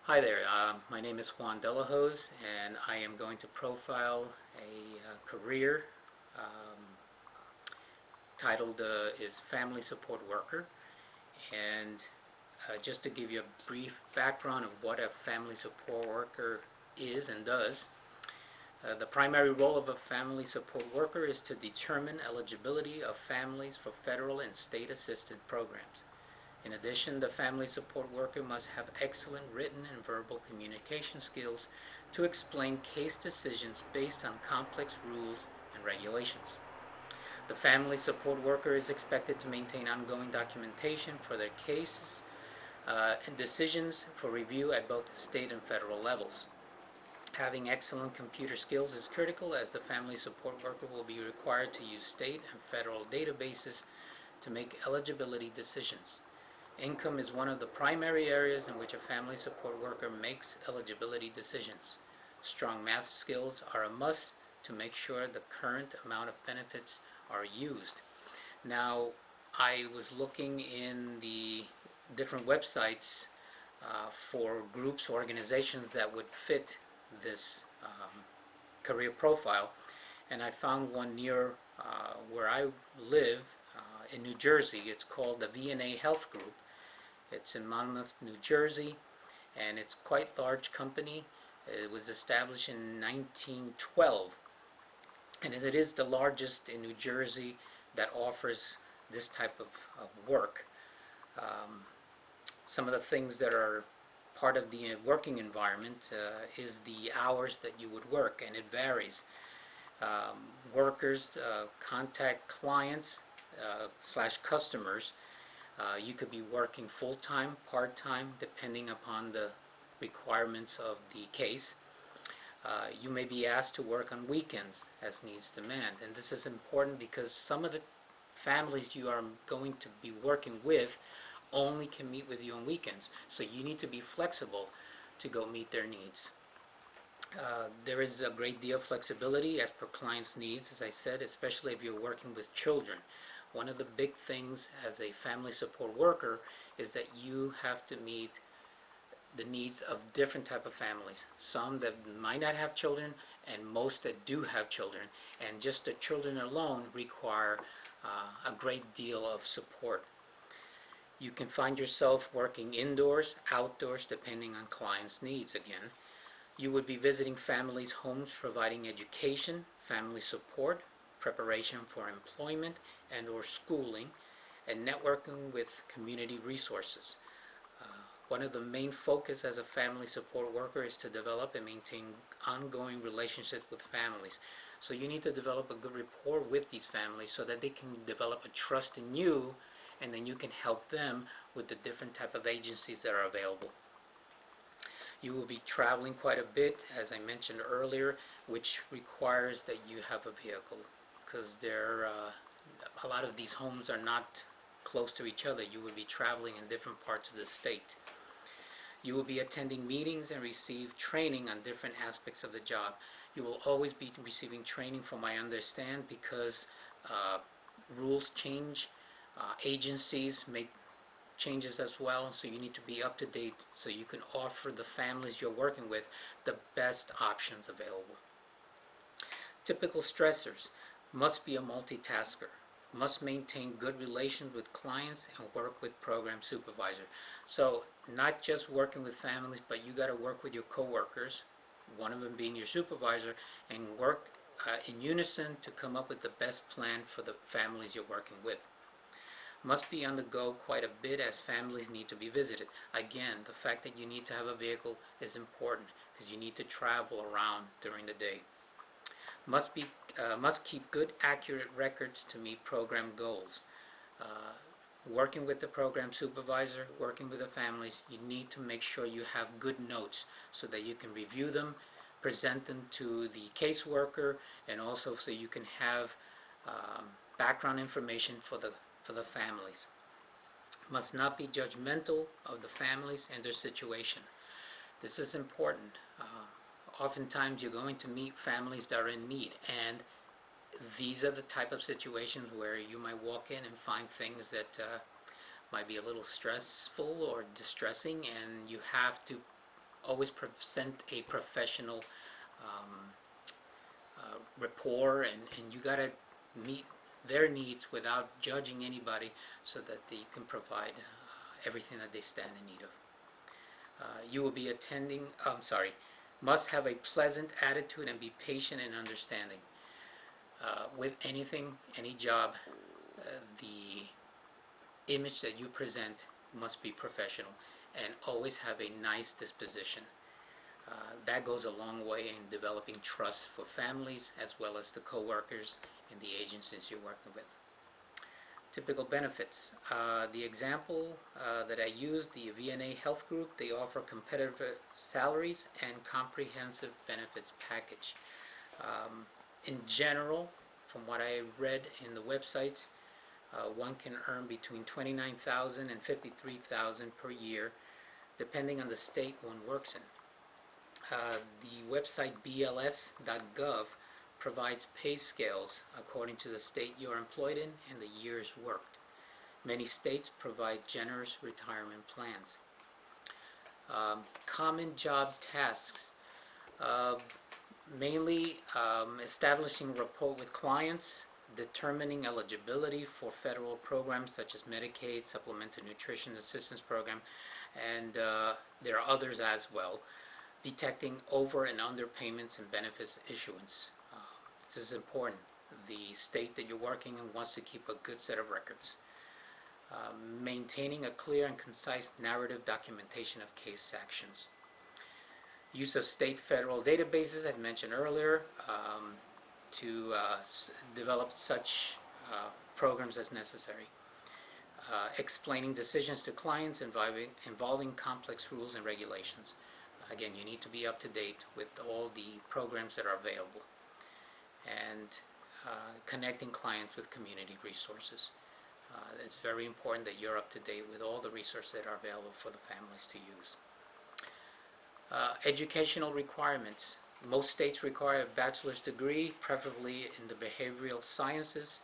Hi there, my name is Juan Delahose, and I am going to profile a career um, titled is Family Support Worker. And just to give you a brief background of what a family support worker is and does, the primary role of a family support worker is to determine eligibility of families for federal and state assisted programs. In addition, the family support worker must have excellent written and verbal communication skills to explain case decisions based on complex rules and regulations. The family support worker is expected to maintain ongoing documentation for their cases and decisions for review at both the state and federal levels. Having excellent computer skills is critical, as the family support worker will be required to use state and federal databases to make eligibility decisions. Income is one of the primary areas in which a family support worker makes eligibility decisions. Strong math skills are a must to make sure the current amount of benefits are used. Now, I was looking in the different websites for groups, organizations that would fit this career profile, and I found one near where I live in New Jersey. It's called the V&A Health Group. It's in Monmouth, New Jersey, and it's quite a large company. It was established in 1912, and it is the largest in New Jersey that offers this type of work. Um, some of the things that are part of the working environment is the hours that you would work, and it varies. Um, Workers contact clients slash customers. You could be working full-time, part-time, depending upon the requirements of the case. You may be asked to work on weekends as needs demand, and this is important because some of the families you are going to be working with only can meet with you on weekends, so you need to be flexible to go meet their needs. There is a great deal of flexibility as per client's needs, as I said, especially if you're working with children. One of the big things as a family support worker is that you have to meet the needs of different type of families. Some that might not have children, and most that do have children. And just the children alone require a great deal of support. You can find yourself working indoors, outdoors, depending on clients' needs again. You would be visiting families' homes, providing education, family support, preparation for employment and or schooling, and networking with community resources. One of the main focus as a family support worker is to develop and maintain ongoing relationships with families. So you need to develop a good rapport with these families so that they can develop a trust in you, and then you can help them with the different type of agencies that are available. You will be traveling quite a bit, as I mentioned earlier, which requires that you have a vehicle, because a lot of these homes are not close to each other. You will be traveling in different parts of the state. You will be attending meetings and receive training on different aspects of the job. You will always be receiving training, from what I understand, because uh, rules change, agencies make changes as well, so you need to be up to date so you can offer the families you're working with the best options available. Typical stressors: must be a multitasker, must maintain good relations with clients, and work with program supervisor. So not just working with families, but you got to work with your coworkers, one of them being your supervisor, and work in unison to come up with the best plan for the families you're working with. Must be on the go quite a bit, as families need to be visited. Again, the fact that you need to have a vehicle is important because you need to travel around during the day. Must keep good, accurate records to meet program goals. Uh, Working with the program supervisor, working with the families, you need to make sure you have good notes so that you can review them, present them to the caseworker, and also so you can have background information for the families. Must not be judgmental of the families and their situation. This is important. Oftentimes you're going to meet families that are in need, and these are the type of situations where you might walk in and find things that might be a little stressful or distressing, and you have to always present a professional um, rapport, and you got to meet their needs without judging anybody so that they can provide everything that they stand in need of. You will be attending, must have a pleasant attitude and be patient and understanding. With anything, any job, the image that you present must be professional and always have a nice disposition. That goes a long way in developing trust for families as well as the coworkers and the agencies you're working with. Typical benefits. The example that I used, the VNA Health Group, they offer competitive salaries and comprehensive benefits package. In general, from what I read in the websites, one can earn between $29,000 and $53,000 per year, depending on the state one works in. The website bls.gov provides pay scales according to the state you're employed in and the years worked. Many states provide generous retirement plans. Common job tasks. Mainly establishing rapport with clients, determining eligibility for federal programs such as Medicaid, Supplemental Nutrition Assistance Program, and there are others as well. Detecting over and underpayments and benefits issuance. This is important. The state that you're working in wants to keep a good set of records. Maintaining a clear and concise narrative documentation of case actions. Use of state federal databases, as mentioned earlier, to develop such programs as necessary. Explaining decisions to clients involving complex rules and regulations. Again, you need to be up to date with all the programs that are available. And connecting clients with community resources. It's very important that you're up to date with all the resources that are available for the families to use. Educational requirements. Most states require a bachelor's degree, preferably in the behavioral sciences.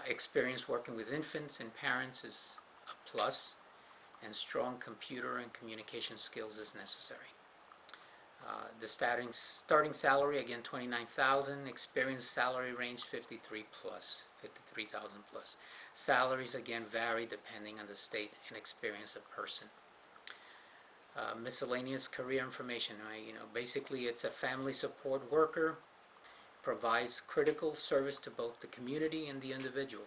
Experience working with infants and parents is a plus, and strong computer and communication skills is necessary. The starting salary, again, $29,000. Experience salary range 53 plus, 53,000 plus. Salaries, again, vary depending on the state and experience of person. Miscellaneous career information. Basically, it's a family support worker, provides critical service to both the community and the individual.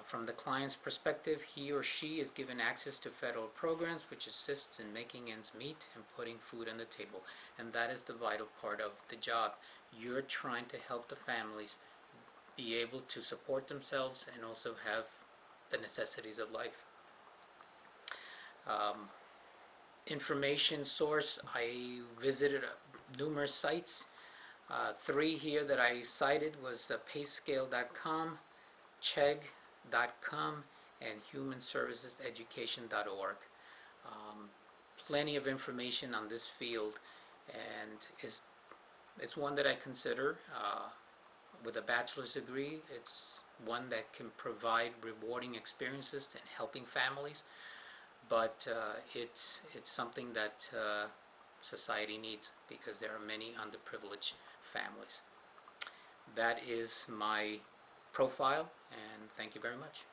From the client's perspective, he or she is given access to federal programs which assists in making ends meet and putting food on the table, and that is the vital part of the job. You're trying to help the families be able to support themselves and also have the necessities of life. Information source, I visited numerous sites. 3 here that I cited was payscale.com, chegg.com, and humanserviceseducation.org. Plenty of information on this field, and it's one that I consider with a bachelor's degree. It's one that can provide rewarding experiences in helping families, but it's something that society needs because there are many underprivileged families. That is my profile, and thank you very much.